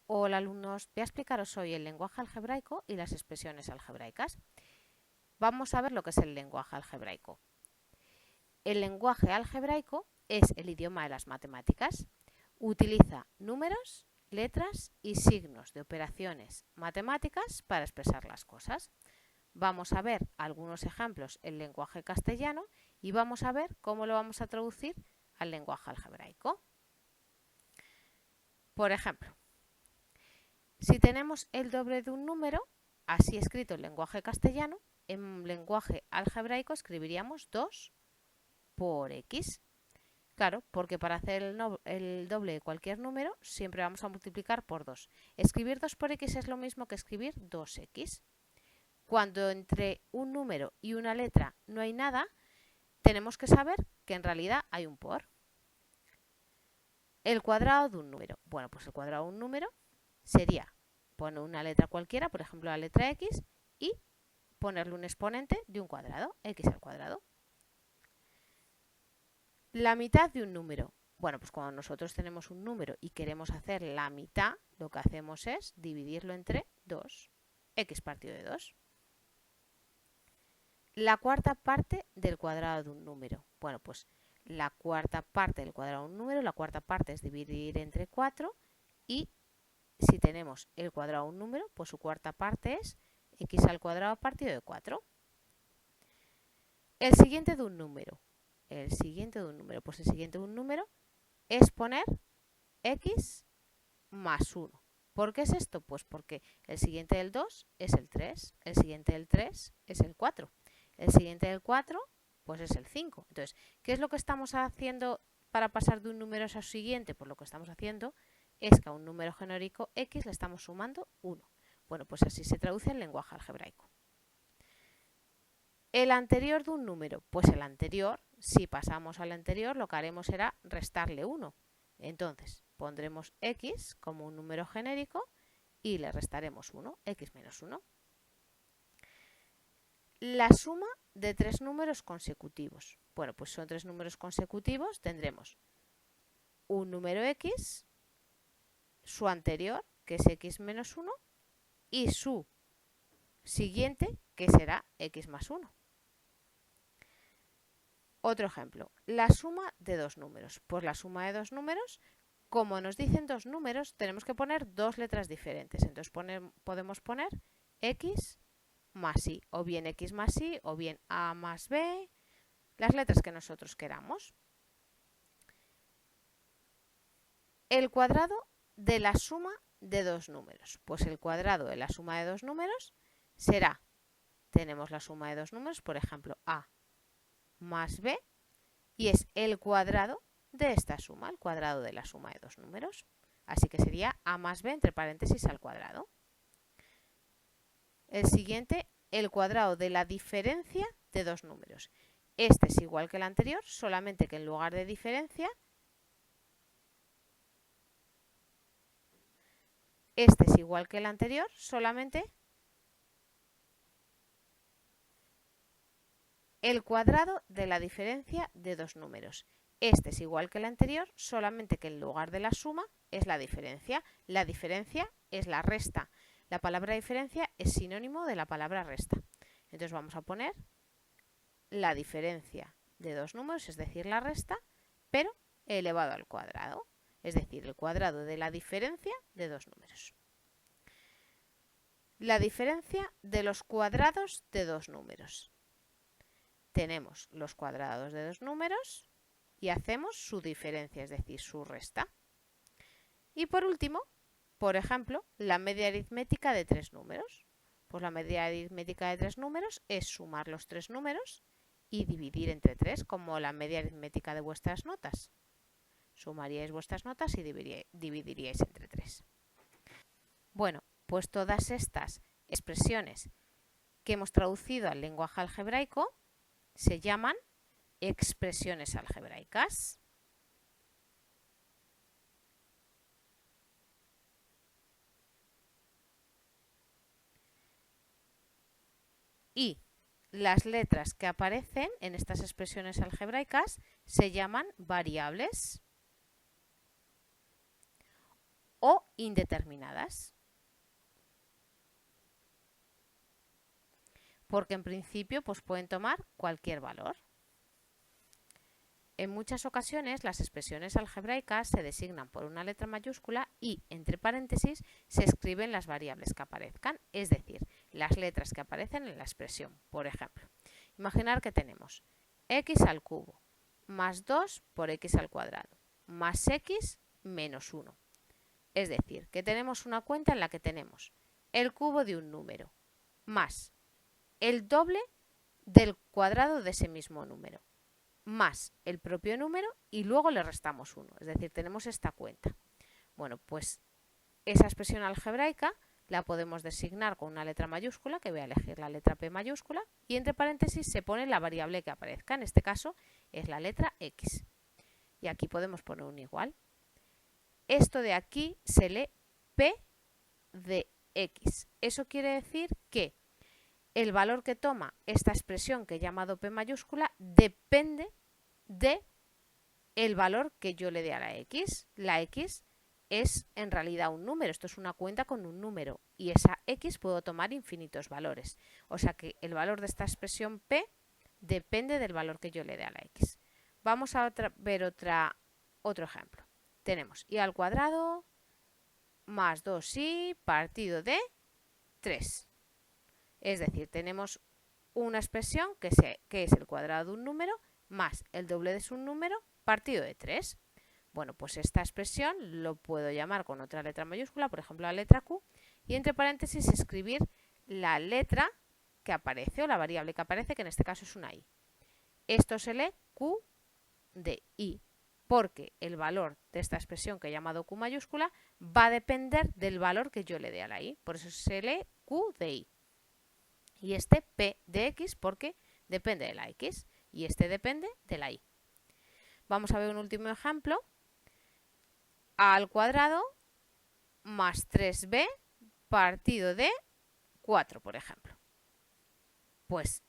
Hola alumnos, voy a explicaros hoy el lenguaje algebraico y las expresiones algebraicas. Vamos a ver lo que es el lenguaje algebraico. El lenguaje algebraico es el idioma de las matemáticas. Utiliza números, letras y signos de operaciones matemáticas para expresar las cosas. Vamos a ver algunos ejemplos en lenguaje castellano y vamos a ver cómo lo vamos a traducir al lenguaje algebraico. Por ejemplo, si tenemos el doble de un número, así escrito en lenguaje castellano, en lenguaje algebraico escribiríamos 2 por x. Claro, porque para hacer el doble de cualquier número siempre vamos a multiplicar por 2. Escribir 2 por x es lo mismo que escribir 2x. Cuando entre un número y una letra no hay nada, tenemos que saber que en realidad hay un por. El cuadrado de un número. Bueno, pues el cuadrado de un número sería poner una letra cualquiera, por ejemplo la letra x, y ponerle un exponente de un cuadrado, x al cuadrado. La mitad de un número. Bueno, pues cuando nosotros tenemos un número y queremos hacer la mitad, lo que hacemos es dividirlo entre 2, x partido de 2. La cuarta parte del cuadrado de un número. Bueno, pues la cuarta parte del cuadrado de un número, la cuarta parte es dividir entre 4 y si tenemos el cuadrado de un número, pues su cuarta parte es x al cuadrado partido de 4. El siguiente de un número. Pues el siguiente de un número es poner x más 1. ¿Por qué es esto? Pues porque el siguiente del 2 es el 3, el siguiente del 3 es el 4, el siguiente del 4 pues es el 5. Entonces, ¿qué es lo que estamos haciendo para pasar de un número a su siguiente? Pues lo que estamos haciendo es que a un número genérico x le estamos sumando 1. Bueno, pues así se traduce el lenguaje algebraico. El anterior de un número, pues el anterior, si pasamos al anterior, lo que haremos será restarle 1. Entonces, pondremos x como un número genérico y le restaremos 1, x menos 1. La suma de 3 números consecutivos. Bueno, pues son 3 números consecutivos, tendremos un número x, su anterior, que es x menos 1, y su siguiente, que será x más 1. Otro ejemplo, la suma de 2 números. Pues la suma de 2 números, como nos dicen 2 números, tenemos que poner 2 letras diferentes. Entonces podemos poner x más y, o bien x más y, o bien a más b, las letras que nosotros queramos. El cuadrado de la suma de 2 números. Pues el cuadrado de la suma de 2 números será, tenemos la suma de 2 números, por ejemplo, a más b, y es el cuadrado de esta suma, el cuadrado de la suma de 2 números. Así que sería a más b entre paréntesis al cuadrado. El siguiente, el cuadrado de la diferencia de 2 números. Este es igual que el anterior, solamente que en lugar de diferencia, este es igual que el anterior, solamente el cuadrado de la diferencia de 2 números. Este es igual que el anterior, solamente que en lugar de la suma es la diferencia. La diferencia es la resta. La palabra diferencia es sinónimo de la palabra resta. Entonces vamos a poner la diferencia de 2 números, es decir, la resta, pero elevado al cuadrado. Es decir, el cuadrado de la diferencia de 2 números. La diferencia de los cuadrados de 2 números. Tenemos los cuadrados de 2 números y hacemos su diferencia, es decir, su resta. Y por último, por ejemplo, la media aritmética de 3 números. Pues la media aritmética de 3 números es sumar los 3 números y dividir entre 3, como la media aritmética de vuestras notas. Sumaríais vuestras notas y dividiríais entre 3. Bueno, pues todas estas expresiones que hemos traducido al lenguaje algebraico se llaman expresiones algebraicas. Y las letras que aparecen en estas expresiones algebraicas se llaman variables. o indeterminadas. Porque en principio pues pueden tomar cualquier valor. En muchas ocasiones las expresiones algebraicas se designan por una letra mayúscula y, entre paréntesis, se escriben las variables que aparezcan, es decir, las letras que aparecen en la expresión. Por ejemplo, imaginar que tenemos x al cubo más 2 por x al cuadrado más x menos 1. Es decir, que tenemos una cuenta en la que tenemos el cubo de un número más el doble del cuadrado de ese mismo número más el propio número y luego le restamos 1. Es decir, tenemos esta cuenta. Bueno, pues esa expresión algebraica la podemos designar con una letra mayúscula, que voy a elegir la letra P mayúscula, y entre paréntesis se pone la variable que aparezca. En este caso es la letra X. Y aquí podemos poner un igual. Esto de aquí se lee P de X. Eso quiere decir que el valor que toma esta expresión que he llamado P mayúscula depende de el valor que yo le dé a la X. La X es en realidad un número, esto es una cuenta con un número y esa X puedo tomar infinitos valores. O sea que el valor de esta expresión P depende del valor que yo le dé a la X. Vamos a ver otro ejemplo. Tenemos y al cuadrado más 2y partido de 3. Es decir, tenemos una expresión que es el cuadrado de un número más el doble de su número partido de 3. Bueno, pues esta expresión lo puedo llamar con otra letra mayúscula, por ejemplo la letra Q, y entre paréntesis escribir la letra que aparece o la variable que aparece, que en este caso es una i. Esto se lee Q de i, porque el valor de esta expresión que he llamado Q mayúscula va a depender del valor que yo le dé a la i, por eso se lee Q de i. Y este P de X porque depende de la X y este depende de la Y. Vamos a ver un último ejemplo. A al cuadrado más 3b partido de 4, por ejemplo. Pues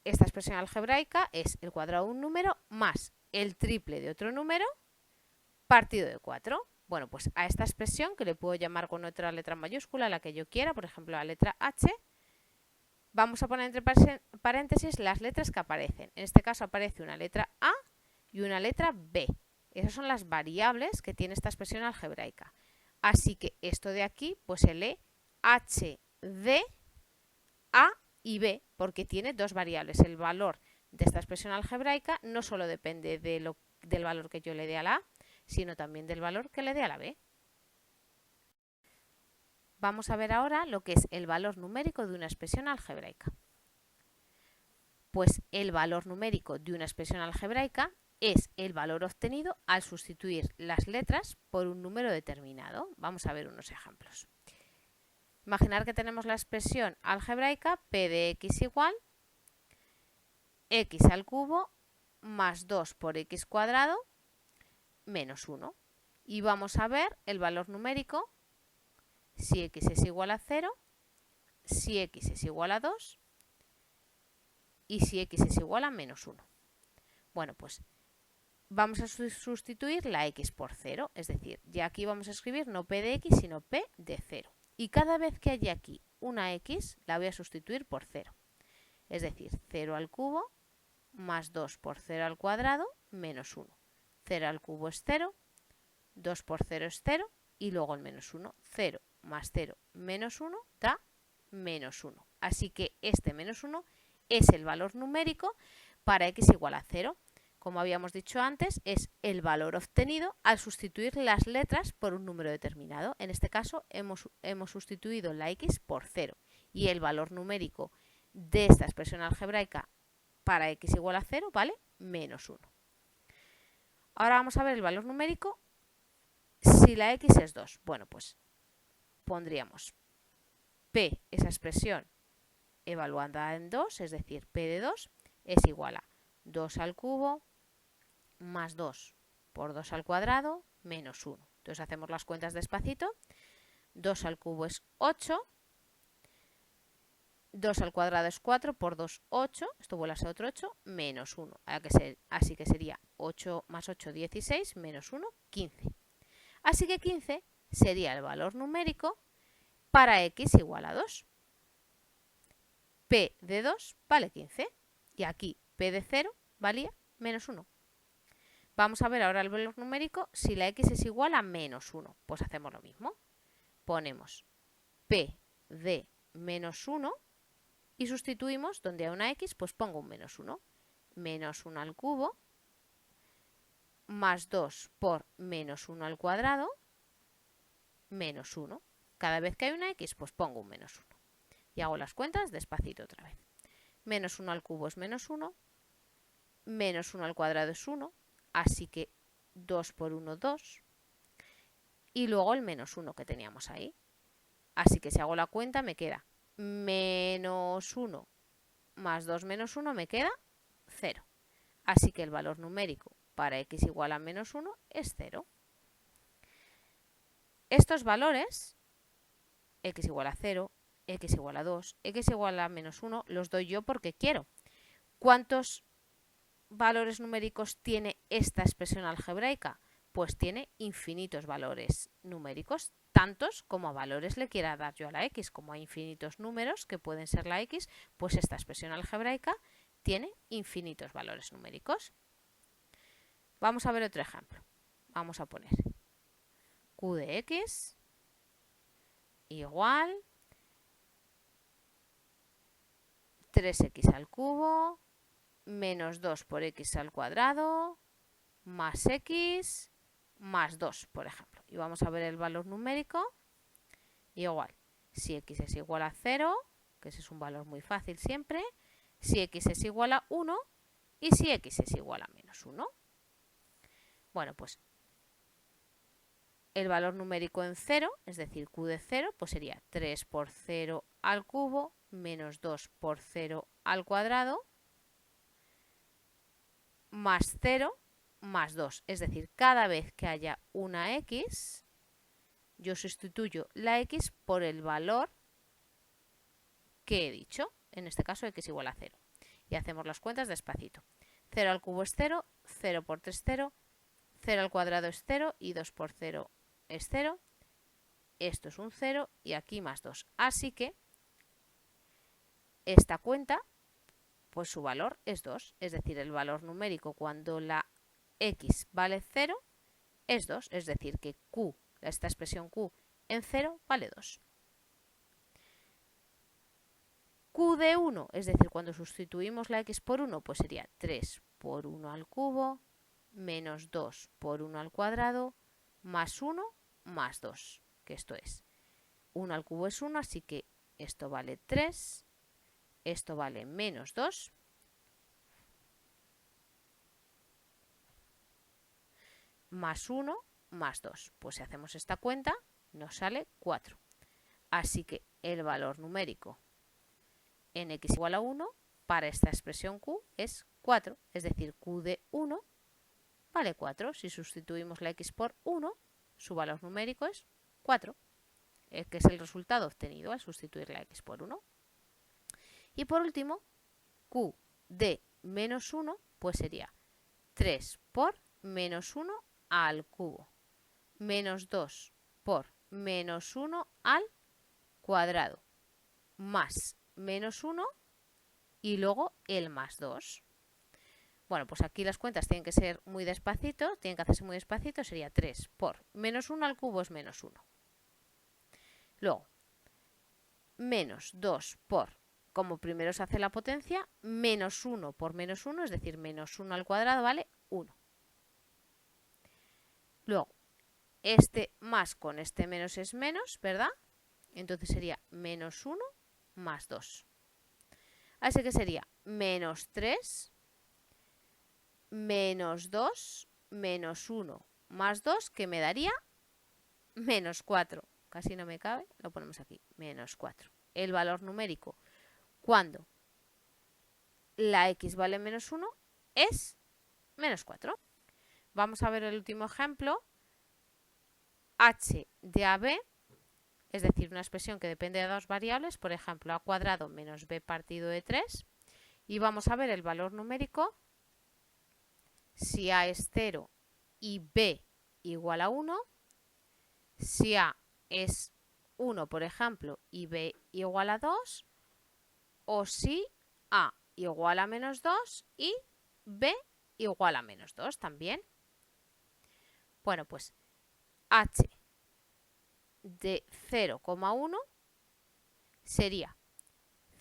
esta expresión algebraica es el cuadrado de un número más el triple de otro número partido de 4. Bueno, pues a esta expresión, que le puedo llamar con otra letra mayúscula, la que yo quiera, por ejemplo la letra H, vamos a poner entre paréntesis las letras que aparecen. En este caso aparece una letra A y una letra B. Esas son las variables que tiene esta expresión algebraica. Así que esto de aquí pues se lee H, D, A y B, porque tiene dos variables. El valor de esta expresión algebraica no solo depende del valor que yo le dé a la A, sino también del valor que le dé a la B. Vamos a ver ahora lo que es el valor numérico de una expresión algebraica. Pues el valor numérico de una expresión algebraica es el valor obtenido al sustituir las letras por un número determinado. Vamos a ver unos ejemplos. Imaginar que tenemos la expresión algebraica P de X igual X al cubo más 2 por X cuadrado menos 1. Y vamos a ver el valor numérico si X es igual a 0, si X es igual a 2 y si X es igual a menos 1. Bueno, pues vamos a sustituir la X por 0, es decir, ya aquí vamos a escribir no P de X, sino P de 0. Y cada vez que haya aquí una X, la voy a sustituir por 0. Es decir, 0 al cubo más 2 por 0 al cuadrado menos 1. 0 al cubo es 0, 2 por 0 es 0 y luego el menos 1. 0 más 0 menos 1 da menos 1. Así que este menos 1 es el valor numérico para X igual a 0. Como habíamos dicho antes, es el valor obtenido al sustituir las letras por un número determinado. En este caso hemos sustituido la X por 0 y el valor numérico de esta expresión algebraica para X igual a 0 vale menos 1. Ahora vamos a ver el valor numérico si la X es 2. Bueno, pues pondríamos P, esa expresión evaluada en 2, es decir, P de 2 es igual a 2 al cubo más 2 por 2 al cuadrado menos 1. Entonces hacemos las cuentas despacito. 2 al cubo es 8. 2 al cuadrado es 4 por 2, 8. Esto vuelve a ser otro 8 menos 1. Así que sería 8 más 8, 16 menos 1, 15. Así que 15 sería el valor numérico para x igual a 2. P de 2 vale 15 y aquí P de 0 valía menos 1. Vamos a ver ahora el valor numérico si la x es igual a menos 1. Pues hacemos lo mismo. Ponemos P de menos 1 y sustituimos donde hay una x, pues pongo un menos 1. Menos 1 al cubo más 2 por menos 1 al cuadrado menos 1. Cada vez que hay una x, pues pongo un menos 1. Y hago las cuentas despacito otra vez. Menos 1 al cubo es menos 1. Menos 1 al cuadrado es 1. Así que 2 por 1, 2. Y luego el menos 1 que teníamos ahí. Así que si hago la cuenta me queda menos 1 más 2 menos 1 me queda 0. Así que el valor numérico para x igual a menos 1 es 0. Estos valores, x igual a 0, x igual a 2, x igual a menos 1, los doy yo porque quiero. ¿Cuántos valores numéricos tiene esta expresión algebraica? Pues tiene infinitos valores numéricos, tantos como valores le quiera dar yo a la x. Como hay infinitos números que pueden ser la x, pues esta expresión algebraica tiene infinitos valores numéricos. Vamos a ver otro ejemplo. Vamos a poner q de x igual 3x al cubo menos 2 por x al cuadrado más x más 2, por ejemplo. Y vamos a ver el valor numérico. Igual, si x es igual a 0, que ese es un valor muy fácil siempre, si x es igual a 1 y si x es igual a menos 1. Bueno, pues el valor numérico en 0, es decir, q de 0, pues sería 3 por 0 al cubo menos 2 por 0 al cuadrado más 0 más 2. Es decir, cada vez que haya una x, yo sustituyo la x por el valor que he dicho. En este caso, x igual a 0. Y hacemos las cuentas despacito. 0 al cubo es 0, 0 por 3 es 0, 0 al cuadrado es 0 y 2 por 0 es 0. Esto es un 0 y aquí más 2. Así que esta cuenta, pues su valor es 2. Es decir, el valor numérico cuando la x vale 0 es 2. Es decir, que q, esta expresión q en 0 vale 2. Q de 1, es decir, cuando sustituimos la x por 1, pues sería 3 por 1 al cubo menos 2 por 1 al cuadrado más 1 más 2, que esto es 1 al cubo es 1, así que esto vale 3, esto vale menos 2, más 1 más 2. Pues si hacemos esta cuenta, nos sale 4. Así que el valor numérico en x igual a 1 para esta expresión q es 4. Es decir, q de 1 vale 4. Si sustituimos la x por 1, su valor numérico es 4, que es el resultado obtenido al sustituir la x por 1. Y por último, q de menos 1, pues sería 3 por menos 1 al cubo, menos 2 por menos 1 al cuadrado, más menos 1 y luego el más 2. Bueno, pues aquí las cuentas tienen que ser muy despacito, tienen que hacerse muy despacito, sería 3 por menos 1 al cubo es menos 1. Luego, menos 2 por, como primero se hace la potencia, menos 1 por menos 1, es decir, menos 1 al cuadrado vale 1. Luego, este más con este menos es menos, ¿verdad? Entonces sería menos 1 más 2. Así que sería menos 3, menos 2, menos 1 más 2, que me daría menos 4. Casi no me cabe, lo ponemos aquí, menos 4. El valor numérico cuando la x vale menos 1 es menos 4. Vamos a ver el último ejemplo. H de AB, es decir, una expresión que depende de dos variables, por ejemplo, a cuadrado menos b partido de 3. Y vamos a ver el valor numérico si a es 0 y b igual a 1, si A es 1, por ejemplo, y B igual a 2, o si A igual a menos 2 y B igual a menos 2 también. Bueno, pues h de 0,1 sería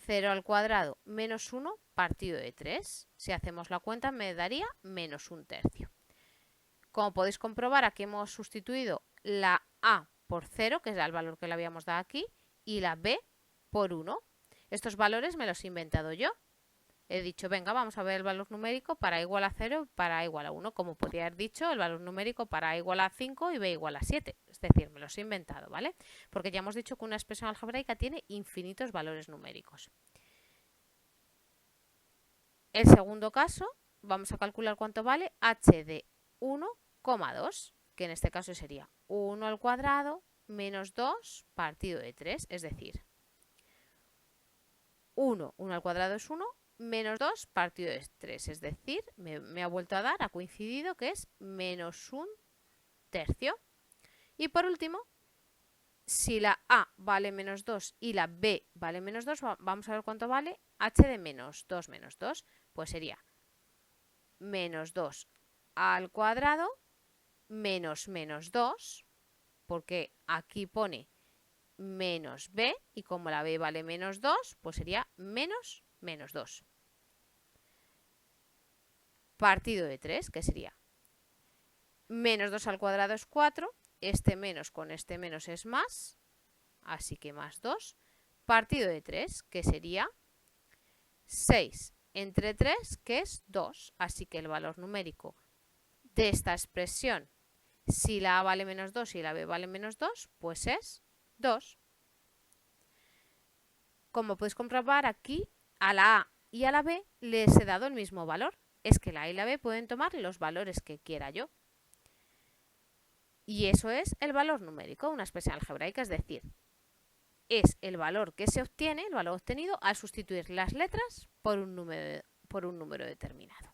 0 al cuadrado menos 1 partido de 3. Si hacemos la cuenta me daría menos 1/3. Como podéis comprobar, aquí hemos sustituido la A por 0, que es el valor que le habíamos dado aquí, y la B por 1. Estos valores me los he inventado yo. He dicho, venga, vamos a ver el valor numérico para A igual a 0 y para A igual a 1. Como podría haber dicho, el valor numérico para A igual a 5 y B igual a 7. Es decir, me los he inventado, ¿vale? Porque ya hemos dicho que una expresión algebraica tiene infinitos valores numéricos. El segundo caso, vamos a calcular cuánto vale h de 1,2, que en este caso sería 1 al cuadrado menos 2 partido de 3, es decir, 1 al cuadrado es 1, menos 2 partido de 3, es decir, me ha vuelto a dar, ha coincidido que es menos 1/3. Y por último, si la A vale menos 2 y la B vale menos 2, vamos a ver cuánto vale h de menos 2 menos 2, pues sería menos 2 al cuadrado menos menos 2, porque aquí pone menos b y como la b vale menos 2, pues sería menos menos 2. Partido de 3, que sería menos 2 al cuadrado es 4, este menos con este menos es más, así que más 2. Partido de 3, que sería 6 entre 3, que es 2, así que el valor numérico de esta expresión, si la A vale menos 2 y la B vale menos 2, pues es 2. Como podéis comprobar, aquí a la A y a la B les he dado el mismo valor. Es que la A y la B pueden tomar los valores que quiera yo. Y eso es el valor numérico, una expresión algebraica, es decir, es el valor que se obtiene, el valor obtenido, al sustituir las letras por un número determinado.